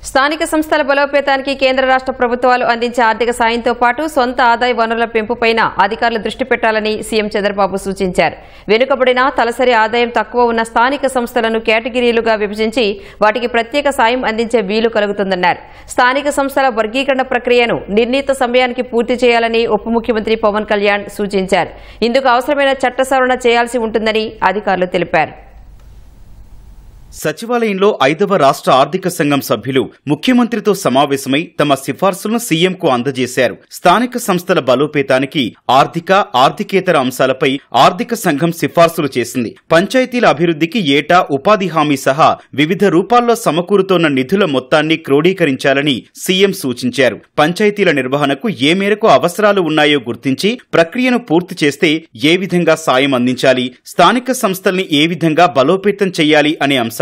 స్థానిక సంస్థల బలోపేతానికి కేంద్ర రాష్ట్ర ప్రభుత్వాలు అందించే ఆర్థిక సాయంతో పాటు సొంత ఆదాయ వనరుల పెంపుపైన అధికారులు దృష్టి పెట్టాలని సీఎం చంద్రబాబు సూచించారు. వెనుకబడిన తలసరి ఆదాయం తక్కువ ఉన్న స్థానిక సంస్థలను కేటగిరీలుగా విభజించి వాటికి ప్రత్యేక సాయం అందించే వీలు కలుగుతుందన్నారు. స్థానిక సంస్థల వర్గీకరణ ప్రక్రియను నిర్ణీత సమయానికి పూర్తి చేయాలని ఉప ముఖ్యమంత్రి పవన్ కళ్యాణ్ సూచించారు. ఇందుకు అవసరమైన చట్ట సవరణ చేయాల్సి ఉంటుందని అధికారులు తెలిపారు. సచివాలయంలో 5వ రాష్ట్ర ఆర్థిక సంఘం సభ్యులు ముఖ్యమంత్రితో సమావేశమై తమ సిఫార్సులను సీఎంకు అందజేశారు. స్థానిక సంస్థల బలోపేతానికి ఆర్థికేతర అంశాలపై ఆర్థిక సంఘం సిఫార్సులు చేసింది. పంచాయతీల అభివృద్ధికి ఏటా ఉపాధి హామీ సహా వివిధ రూపాల్లో సమకూరుతోన్న నిధుల మొత్తాన్ని క్రోడీకరించాలని సీఎం సూచించారు. పంచాయతీల నిర్వహణకు ఏ మేరకు అవసరాలు ఉన్నాయో గుర్తించి ప్రక్రియను పూర్తి చేస్తే ఏ విధంగా సాయం అందించాలి, స్థానిక సంస్థల్ని ఏ విధంగా బలోపేతం చేయాలి అనే అంశాలపై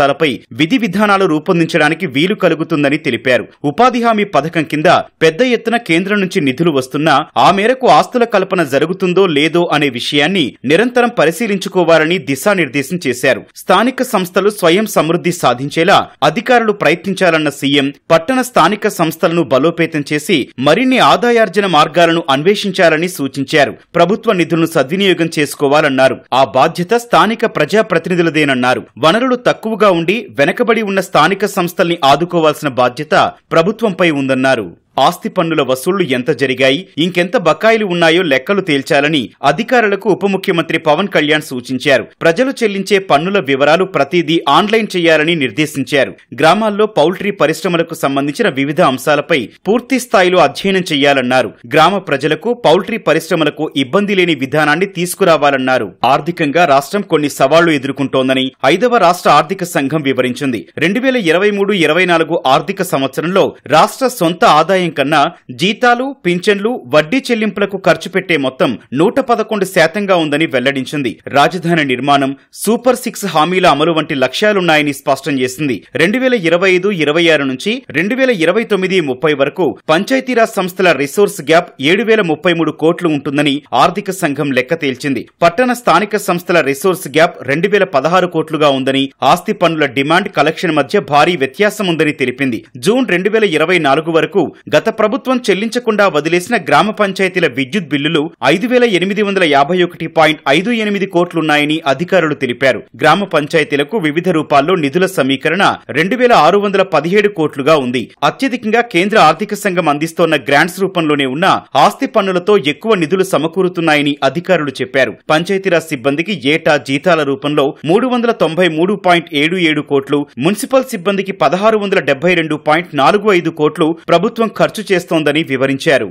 విధి విధానాలు రూపొందించడానికి వీలు కలుగుతుందని తెలిపారు. ఉపాధి హామీ పథకం కింద పెద్ద ఎత్తున కేంద్రం నుంచి నిధులు వస్తున్నా ఆ మేరకు ఆస్తుల కల్పన జరుగుతుందో లేదో అనే విషయాన్ని నిరంతరం పరిశీలించుకోవాలని దిశానిర్దేశం చేశారు. స్థానిక సంస్థలు స్వయం సమృద్ధి సాధించేలా అధికారులు ప్రయత్నించాలన్న సీఎం పట్టణ స్థానిక సంస్థలను బలోపేతం చేసి మరిన్ని ఆదాయార్జన మార్గాలను అన్వేషించాలని సూచించారు. ప్రభుత్వ నిధులను సద్వినియోగం చేసుకోవాలన్నారు. ఆ బాధ్యత స్థానిక ప్రజాప్రతినిధులదేనన్నారు. వనరులు తక్కువగా ఉండి వెనకబడి ఉన్న స్థానిక సంస్థల్ని ఆదుకోవాల్సిన బాధ్యత ప్రభుత్వంపై ఉందన్నారు. ఆస్తి పన్నుల వసూళ్లు ఎంత జరిగాయి, ఇంకెంత బకాయిలు ఉన్నాయో లెక్కలు తేల్చాలని అధికారులకు ఉప ముఖ్యమంత్రి పవన్ కళ్యాణ్ సూచించారు. ప్రజలు చెల్లించే పన్నుల వివరాలు ప్రతిదీ ఆన్లైన్ చేయాలని నిర్దేశించారు. గ్రామాల్లో పౌల్ట్రీ పరిశ్రమలకు సంబంధించిన వివిధ అంశాలపై పూర్తి స్థాయిలో అధ్యయనం చేయాలన్నారు. గ్రామ ప్రజలకు పౌల్ట్రీ పరిశ్రమలకు ఇబ్బంది లేని విధానాన్ని తీసుకురావాలన్నారు. ఆర్థికంగా రాష్ట్రం కొన్ని సవాళ్లు ఎదుర్కొంటోందని 5వ రాష్ట్ర ఆర్థిక సంఘం వివరించింది. 2023-24 ఆర్థిక సంవత్సరంలో రాష్ట్ర సొంత ఆదాయం కన్నా జీతాలు, పింఛన్లు, వడ్డీ చెల్లింపులకు ఖర్చు పెట్టే మొత్తం 111% ఉందని వెల్లడించింది. రాజధాని నిర్మాణం, సూపర్ 6 హామీల అమలు వంటి లక్ష్యాలున్నాయని స్పష్టం చేసింది. 2025-26 నుంచి 2029-30 వరకు పంచాయతీరాజ్ సంస్థల రిసోర్స్ గ్యాప్ 7033 కోట్లు ఉంటుందని ఆర్థిక సంఘం లెక్క తేల్చింది. పట్టణ స్థానిక సంస్థల రిసోర్స్ గ్యాప్ 2016 కోట్లుగా ఉందని, ఆస్తి పన్నుల డిమాండ్ కలెక్షన్ మధ్య భారీ వ్యత్యాసం ఉందని తెలిపింది. జూన్ 2024 వరకు గత ప్రభుత్వం చెల్లించకుండా వదిలేసిన గ్రామ పంచాయతీల విద్యుత్ బిల్లులు 5851.58 కోట్లున్నాయని అధికారులు తెలిపారు. గ్రామ పంచాయతీలకు వివిధ రూపాల్లో నిధుల సమీకరణ 2617 కోట్లుగా ఉంది. అత్యధికంగా కేంద్ర ఆర్థిక సంఘం అందిస్తోన్న గ్రాంట్స్ రూపంలోనే ఉన్న ఆస్తి పన్నులతో ఎక్కువ నిధులు సమకూరుతున్నాయని అధికారులు చెప్పారు. పంచాయతీరాజ్ సిబ్బందికి ఏటా జీతాల రూపంలో 393.77 కోట్లు, మున్సిపల్ సిబ్బందికి 1672.45 కోట్లు ప్రభుత్వం ఖర్చు చేస్తోందని వివరించారు.